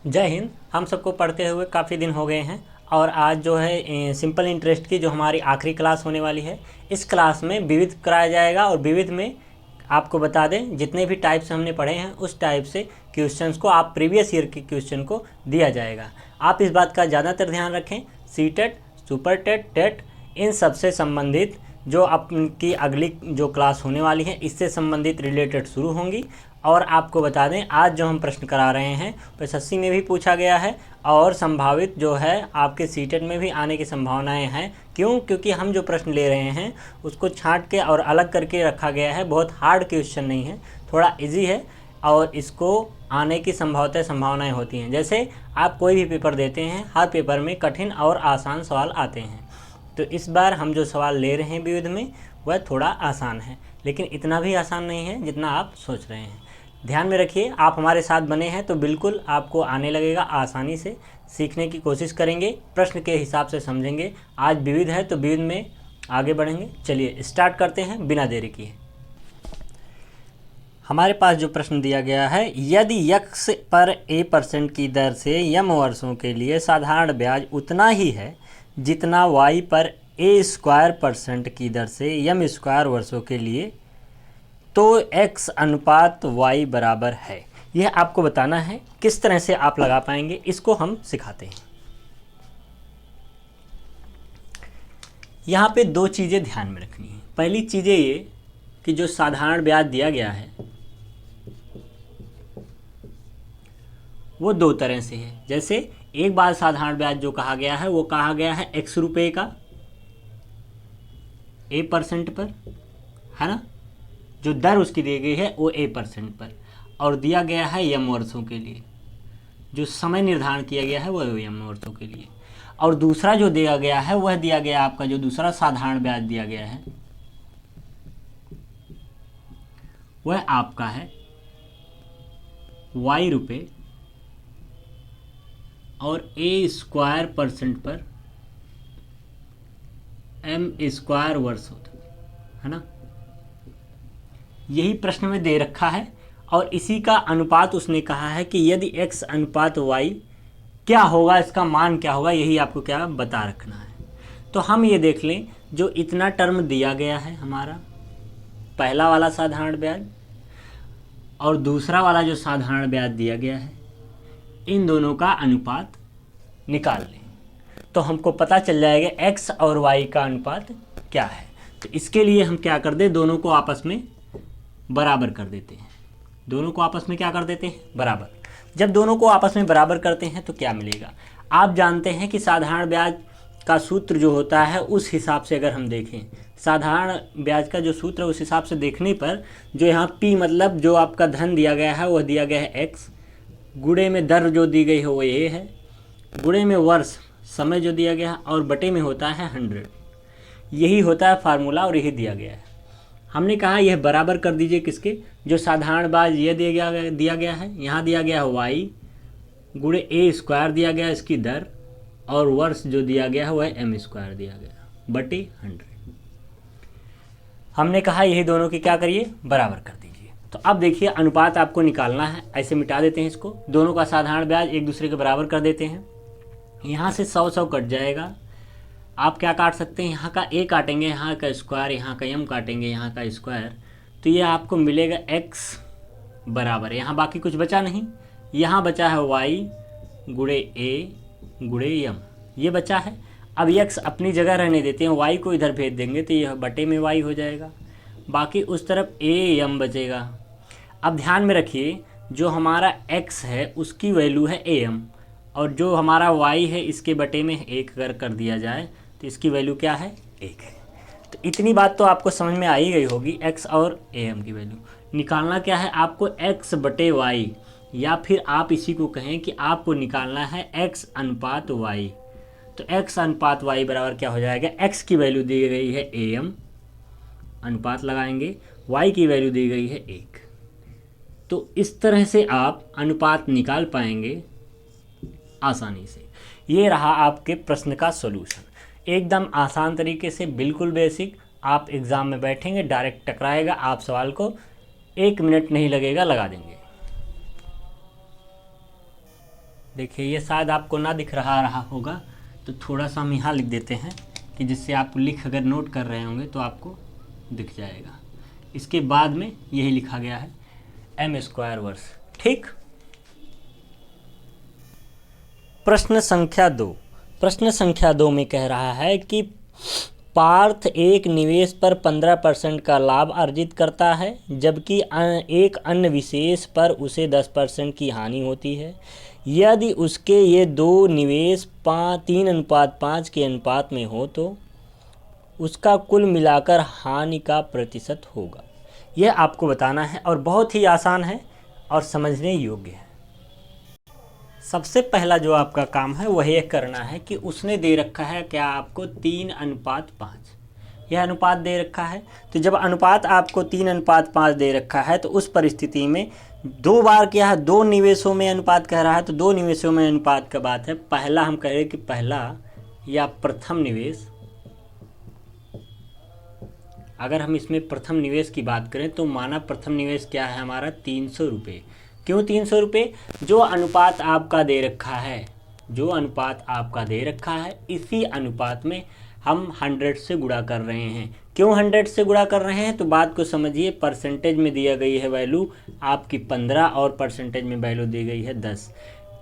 जय हिंद। हम सबको पढ़ते हुए काफ़ी दिन हो गए हैं और आज जो है सिंपल इंटरेस्ट की जो हमारी आखिरी क्लास होने वाली है, इस क्लास में विविध कराया जाएगा। और विविध में आपको बता दें, जितने भी टाइप्स हमने पढ़े हैं उस टाइप से क्वेश्चंस को आप प्रीवियस ईयर के क्वेश्चन को दिया जाएगा। आप इस बात का ज़्यादातर ध्यान रखें, सीटेट, सुपर टेट, टेट, इन सब से संबंधित जो आपकी अगली जो क्लास होने वाली है इससे संबंधित रिलेटेड शुरू होंगी। और आपको बता दें, आज जो हम प्रश्न करा रहे हैं तो एसएससी में भी पूछा गया है और संभावित जो है आपके सीटेट में भी आने की संभावनाएं हैं। क्यों? क्योंकि हम जो प्रश्न ले रहे हैं उसको छांट के और अलग करके रखा गया है। बहुत हार्ड क्वेश्चन नहीं है, थोड़ा इजी है और इसको आने की संभावनाएं होती हैं। जैसे आप कोई भी पेपर देते हैं, हर पेपर में कठिन और आसान सवाल आते हैं। तो इस बार हम जो सवाल ले रहे हैं विविध में वह थोड़ा आसान है, लेकिन इतना भी आसान नहीं है जितना आप सोच रहे हैं। ध्यान में रखिए, आप हमारे साथ बने हैं तो बिल्कुल आपको आने लगेगा, आसानी से सीखने की कोशिश करेंगे, प्रश्न के हिसाब से समझेंगे। आज विविध है तो विविध में आगे बढ़ेंगे। चलिए स्टार्ट करते हैं बिना देरी किए। हमारे पास जो प्रश्न दिया गया है, यदि x पर a% की दर से m वर्षों के लिए साधारण ब्याज उतना ही है जितना y पर a² % की दर से m² वर्षों के लिए, तो x अनुपात y बराबर है। यह आपको बताना है। किस तरह से आप लगा पाएंगे इसको हम सिखाते हैं। यहाँ पे दो चीज़ें ध्यान में रखनी है। पहली चीज़ें ये कि जो साधारण ब्याज दिया गया है वो दो तरह से है। जैसे एक बार साधारण ब्याज जो कहा गया है वो कहा गया है x रुपये का a% पर, है ना। जो दर उसकी दी गई है वो a% पर, और दिया गया है m वर्षों के लिए। जो समय निर्धारण किया गया है वह m वर्षों के लिए। और दूसरा जो दिया गया है वह दिया गया आपका जो दूसरा साधारण ब्याज दिया गया है वह आपका है y रुपये और a² पर m² वर्ष होता है ना। यही प्रश्न में दे रखा है और इसी का अनुपात उसने कहा है कि यदि x अनुपात y क्या होगा, इसका मान क्या होगा, यही आपको क्या बता रखना है। तो हम ये देख लें, जो इतना टर्म दिया गया है हमारा पहला वाला साधारण ब्याज और दूसरा वाला जो साधारण ब्याज दिया गया है, इन दोनों का अनुपात निकाल लें तो हमको पता चल जाएगा x और y का अनुपात क्या है। तो इसके लिए हम क्या कर दें, दोनों को आपस में बराबर कर देते हैं। दोनों को आपस में क्या कर देते हैं, बराबर। जब दोनों को आपस में बराबर करते हैं तो क्या मिलेगा, आप जानते हैं कि साधारण ब्याज का सूत्र जो होता है उस हिसाब से अगर हम देखें, साधारण ब्याज का जो सूत्र है उस हिसाब से देखने पर जो यहाँ p मतलब जो आपका धन दिया गया है वह दिया गया है x, गुणे में दर जो दी गई है वो ये है, गुणे में वर्ष समय जो दिया गया है, और बटे में होता है 100। यही होता है फार्मूला और यही दिया गया है। हमने कहा यह बराबर कर दीजिए किसके, जो साधारण ब्याज ये दिया गया है, यहाँ दिया गया है y गुणे a² दिया गया इसकी दर, और वर्ष जो दिया गया है वह m² दिया गया बटे 100। हमने कहा यही दोनों की क्या करिए, बराबर कर दीजिए। तो अब देखिए अनुपात आपको निकालना है। ऐसे मिटा देते हैं इसको, दोनों का साधारण ब्याज एक दूसरे के बराबर कर देते हैं। यहाँ से 100 कट जाएगा। आप क्या काट सकते हैं, यहाँ का a काटेंगे, यहाँ का स्क्वायर, यहाँ का m काटेंगे, यहाँ का स्क्वायर, तो ये आपको मिलेगा x बराबर, यहाँ बाकी कुछ बचा नहीं, यहाँ बचा है y गुणे a गुणे m, ये बचा है। अब x अपनी जगह रहने देते हैं, y को इधर भेज देंगे तो यह बटे में y हो जाएगा, बाकी उस तरफ a m बचेगा। अब ध्यान में रखिए, जो हमारा x है उसकी वैल्यू है am, और जो हमारा y है इसके बटे में 1 अगर कर दिया जाए तो इसकी वैल्यू क्या है, 1 है। तो इतनी बात तो आपको समझ में आ ही गई होगी। x और am की वैल्यू निकालना क्या है आपको, x बटे y, या फिर आप इसी को कहें कि आपको निकालना है x अनुपात y। तो x अनुपात y बराबर क्या हो जाएगा, x की वैल्यू दी गई है am, अनुपात लगाएंगे, y की वैल्यू दी गई है 1। तो इस तरह से आप अनुपात निकाल पाएंगे आसानी से। ये रहा आपके प्रश्न का सॉल्यूशन, एकदम आसान तरीके से, बिल्कुल बेसिक। आप एग्ज़ाम में बैठेंगे डायरेक्ट टकराएगा, आप सवाल को 1 मिनट नहीं लगेगा लगा देंगे। देखिए ये शायद आपको ना दिख रहा होगा, तो थोड़ा सा हम यहाँ लिख देते हैं कि जिससे आप लिख अगर नोट कर रहे होंगे तो आपको दिख जाएगा। इसके बाद में यही लिखा गया है m² वर्ष। ठीक। प्रश्न संख्या 2। प्रश्न संख्या 2 में कह रहा है कि पार्थ एक निवेश पर 15% का लाभ अर्जित करता है, जबकि एक अन्य विशेष पर उसे 10% की हानि होती है। यदि उसके ये दो निवेश 3:5 के अनुपात में हो तो उसका कुल मिलाकर हानि का प्रतिशत होगा। यह आपको बताना है और बहुत ही आसान है और समझने योग्य है। सबसे पहला जो आपका काम है वह यह करना है कि उसने दे रखा है क्या आपको 3:5। यह अनुपात दे रखा है, तो जब अनुपात आपको 3:5 दे रखा है तो उस परिस्थिति में दो बार क्या है, दो निवेशों में अनुपात कह रहा है, तो दो निवेशों में अनुपात का बात है। पहला हम कह रहे हैं कि पहला या प्रथम निवेश, अगर हम इसमें प्रथम निवेश की बात करें तो माना प्रथम निवेश क्या है हमारा 300 रुपये। क्यों 300 रुपये? जो अनुपात आपका दे रखा है, जो अनुपात आपका दे रखा है, इसी अनुपात में हम 100 से गुणा कर रहे हैं। क्यों 100 से गुणा कर रहे हैं? तो बात को समझिए। परसेंटेज में दिया गई है वैल्यू आपकी 15 और परसेंटेज में वैल्यू दी गई है 10।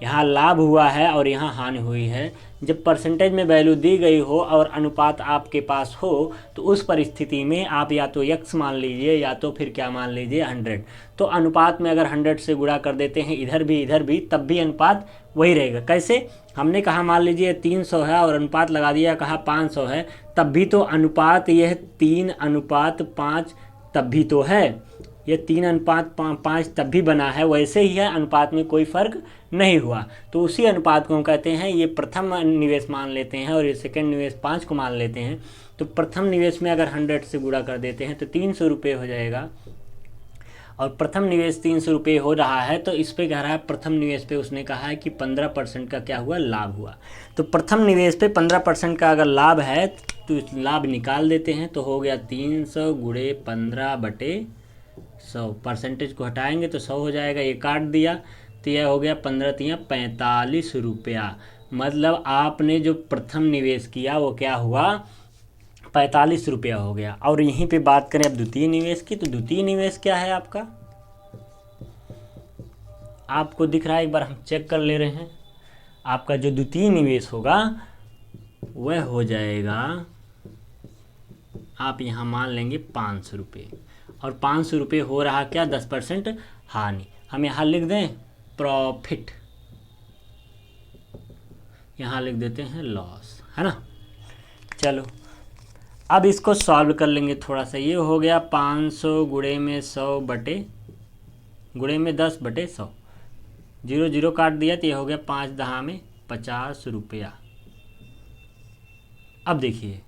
यहाँ लाभ हुआ है और यहाँ हानि हुई है। जब परसेंटेज में वैल्यू दी गई हो और अनुपात आपके पास हो तो उस परिस्थिति में आप या तो x मान लीजिए या तो फिर क्या मान लीजिए 100। तो अनुपात में अगर 100 से गुणा कर देते हैं इधर भी, तब भी अनुपात वही रहेगा। कैसे? हमने कहा मान लीजिए 300 है और अनुपात लगा दिया, कहा 500 है, तब भी तो अनुपात यह 3:5 तब भी तो है, ये 3:5 तब भी बना है, वैसे ही है, अनुपात में कोई फर्क नहीं हुआ। तो उसी अनुपात को हम कहते हैं, ये प्रथम निवेश मान लेते हैं और ये सेकंड निवेश 5 को मान लेते हैं। तो प्रथम निवेश में अगर 100 से गुणा कर देते हैं तो 300 रुपये हो जाएगा, और प्रथम निवेश 300 रुपये हो रहा है तो इस पे कह रहा है प्रथम निवेश पे उसने कहा है कि 15% का क्या हुआ, लाभ हुआ। तो प्रथम निवेश पे 15% का अगर लाभ है तो लाभ निकाल देते हैं, तो हो गया 300 × 15/100। परसेंटेज को हटाएंगे तो 100 हो जाएगा, ये काट दिया तो यह हो गया 15 × 45 रुपया। मतलब आपने जो प्रथम निवेश किया वो क्या हुआ, 45 रुपया हो गया। और यहीं पे बात करें अब द्वितीय निवेश की, तो द्वितीय निवेश क्या है आपका, आपको दिख रहा है, एक बार हम चेक कर ले रहे हैं। आपका जो द्वितीय निवेश होगा वह हो जाएगा, आप यहाँ मान लेंगे 500 रुपये, और 500 रुपये हो रहा क्या, 10% हानि। हम यहाँ लिख दें प्रॉफिट, यहाँ लिख देते हैं लॉस, है ना। चलो अब इसको सॉल्व कर लेंगे थोड़ा सा। ये हो गया 500 × 10/100, 0 0 काट दिया तो ये हो गया 5×10 = 50 रुपया। अब देखिए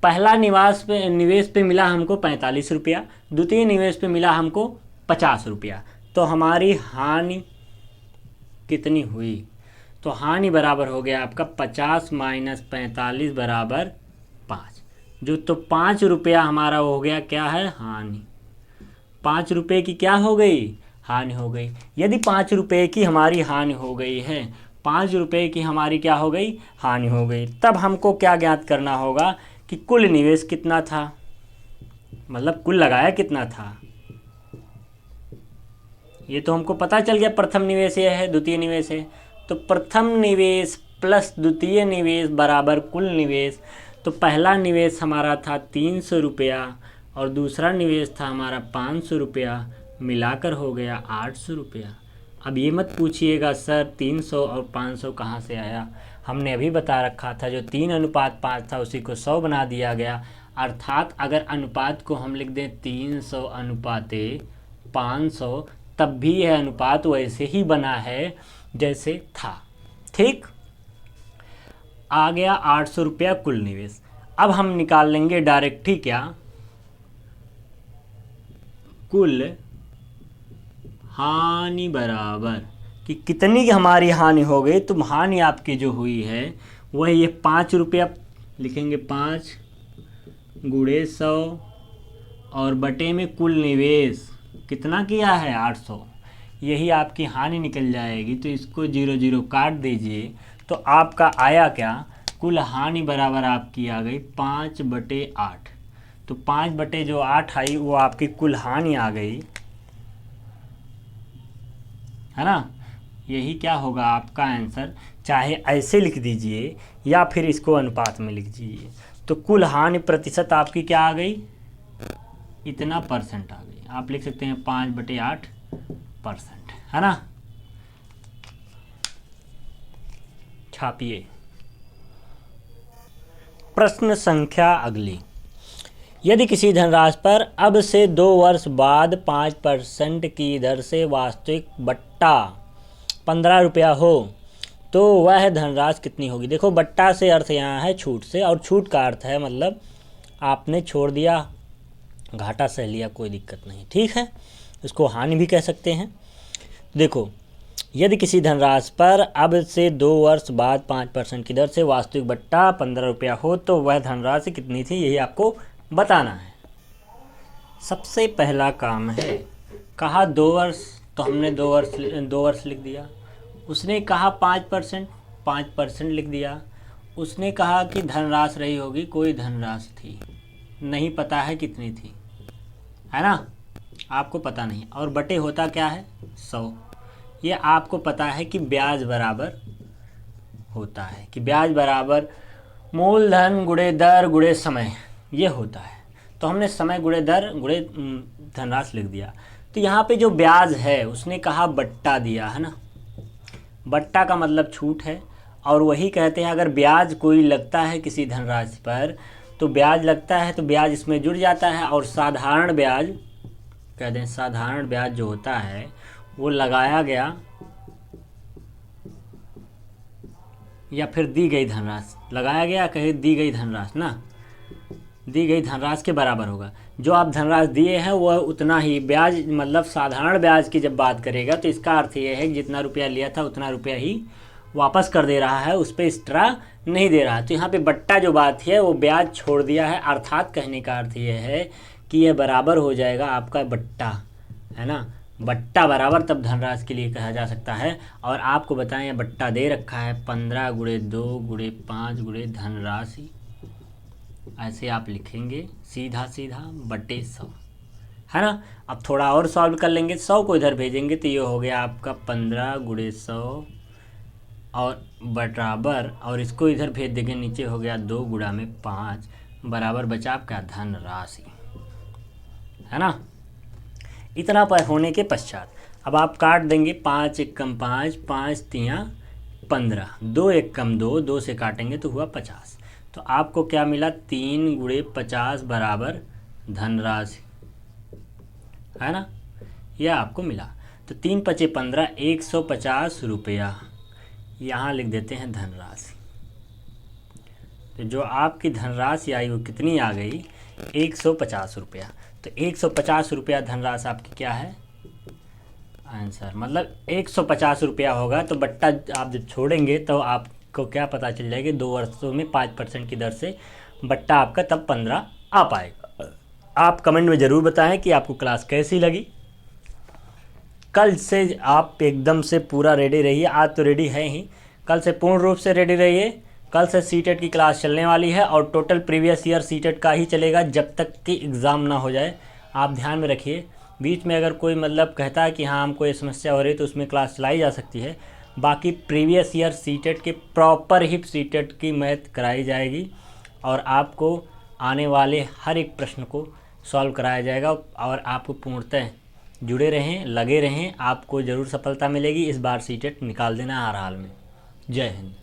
पहला निवेश पे मिला हमको 45 रुपया, द्वितीय निवेश पे मिला हमको 50 रुपया। तो हमारी हानि कितनी हुई, तो हानि बराबर हो गया आपका 50 - 45 = 5। जो तो 5 रुपया हमारा हो गया क्या है, हानि। 5 रुपये की क्या हो गई, हानि हो गई। यदि 5 रुपये की हमारी हानि हो गई है, 5 रुपये की हमारी क्या हो गई, हानि हो गई, तब हमको क्या ज्ञात करना होगा कि कुल निवेश कितना था, मतलब कुल लगाया कितना था। ये तो हमको पता चल गया प्रथम निवेश ये है, द्वितीय निवेश है, तो प्रथम निवेश प्लस द्वितीय निवेश बराबर कुल निवेश। तो पहला निवेश हमारा था 300 रुपया और दूसरा निवेश था हमारा 500 रुपया, मिलाकर हो गया 800 रुपया। अब ये मत पूछिएगा सर 300 और 500 कहाँ से आया, हमने अभी बता रखा था जो 3:5 था उसी को 100 बना दिया गया। अर्थात अगर अनुपात को हम लिख दें 300:500, तब भी यह अनुपात वैसे ही बना है जैसे था। ठीक, आ गया 800 रुपया कुल निवेश। अब हम निकाल लेंगे डायरेक्ट ही क्या, कुल हानि बराबर कि कितनी हमारी हानि हो गई। तो हानि आपकी जो हुई है वह ये 5 रुपया लिखेंगे, 5 × 100 और बटे में कुल निवेश कितना किया है 800। यही आपकी हानि निकल जाएगी। तो इसको 0 0 काट दीजिए, तो आपका आया क्या, कुल हानि बराबर आपकी आ गई 5/8। तो 5/8 आई, वो आपकी कुल हानि आ गई, है ना। यही क्या होगा आपका आंसर। चाहे ऐसे लिख दीजिए या फिर इसको अनुपात में लिख दीजिए। तो कुल हानि प्रतिशत आपकी क्या आ गई, इतना परसेंट आ गई। आप लिख सकते हैं 5/8%, है ना। छापिए। प्रश्न संख्या अगली। यदि किसी धनराशि पर अब से 2 वर्ष बाद 5% की दर से वास्तविक बट्टा 15 रुपया हो तो वह धनराशि कितनी होगी। देखो, बट्टा से अर्थ यहाँ है छूट से, और छूट का अर्थ है मतलब आपने छोड़ दिया, घाटा सह लिया, कोई दिक्कत नहीं, ठीक है। इसको हानि भी कह सकते हैं। देखो, यदि किसी धनराशि पर अब से 2 वर्ष बाद 5% की दर से वास्तविक बट्टा 15 रुपया हो तो वह धनराशि कितनी थी, यही आपको बताना है। सबसे पहला काम है, कहा 2 वर्ष, तो हमने 2 वर्ष लिख दिया। उसने कहा 5% लिख दिया। उसने कहा कि धनराशि रही होगी, कोई धनराशि थी, नहीं पता है कितनी थी, है ना, आपको पता नहीं। और बटे होता क्या है, 100। ये आपको पता है कि ब्याज बराबर होता है, कि ब्याज बराबर मूलधन गुणे दर गुणे समय, ये होता है। तो हमने समय गुणे दर गुणे धनराशि लिख दिया। तो यहाँ पे जो ब्याज है उसने कहा बट्टा दिया, है ना। बट्टा का मतलब छूट है, और वही कहते हैं अगर ब्याज कोई लगता है किसी धनराशि पर, तो ब्याज लगता है तो ब्याज इसमें जुड़ जाता है। और साधारण ब्याज कहते हैं, साधारण ब्याज जो होता है वो लगाया गया या फिर दी गई धनराशि, लगाया गया कहे दी गई धनराशि ना, दी गई धनराशि के बराबर होगा। जो आप धनराशि दिए हैं वह उतना ही ब्याज, मतलब साधारण ब्याज की जब बात करेगा तो इसका अर्थ ये है कि जितना रुपया लिया था उतना रुपया ही वापस कर दे रहा है, उस पर एक्स्ट्रा नहीं दे रहा। तो यहाँ पे बट्टा जो बात है वो ब्याज छोड़ दिया है, अर्थात कहने का अर्थ ये है कि यह बराबर हो जाएगा आपका बट्टा, है ना। बट्टा बराबर तब धनराशि के लिए कहा जा सकता है। और आपको बताएं, यह बट्टा दे रखा है 15 × 2 × 5 × धनराशि, ऐसे आप लिखेंगे सीधा सीधा बटे 100, है ना। अब थोड़ा और सॉल्व कर लेंगे, 100 को इधर भेजेंगे तो ये हो गया आपका 15 × 100 और बराबर, और इसको इधर भेज देंगे, नीचे हो गया 2 × 5 बराबर बचा आपका धनराशि, है ना। इतना पर होने के पश्चात अब आप काट देंगे, 5 × 1 = 5, 5 × 3 = 15, 2 × 1 = 2, 2 से काटेंगे तो हुआ 50। तो आपको क्या मिला, 3 × 50 बराबर धनराशि, है ना, यह आपको मिला। तो 3 × 5 = 15, 150 रुपया यहाँ लिख देते हैं धनराशि। तो जो आपकी धनराशि आई वो कितनी आ गई, 150 रुपया। तो 150 रुपया धनराशि आपकी क्या है, आंसर, मतलब 150 रुपया होगा। तो बट्टा आप जब छोड़ेंगे तो आपको क्या पता चल जाएगा, 2 वर्षों में 5% की दर से बट्टा आपका तब 15 आ पाएगा। आप कमेंट में ज़रूर बताएं कि आपको क्लास कैसी लगी। कल से आप एकदम से पूरा रेडी रहिए, आज तो रेडी है ही, कल से पूर्ण रूप से रेडी रहिए। कल से सीटेट की क्लास चलने वाली है और टोटल प्रीवियस ईयर सीटेट का ही चलेगा जब तक कि एग्ज़ाम ना हो जाए। आप ध्यान में रखिए, बीच में अगर कोई मतलब कहता है कि हाँ हमको ये समस्या हो रही है तो उसमें क्लास चलाई जा सकती है। बाकी प्रीवियस ईयर सीटेट के प्रॉपर ही सीटेट की मैथ कराई जाएगी और आपको आने वाले हर एक प्रश्न को सॉल्व कराया जाएगा। और आपको पूर्णतः जुड़े रहें, लगे रहें, आपको ज़रूर सफलता मिलेगी। इस बार सीटेट निकाल देना हर हाल में। जय हिंद।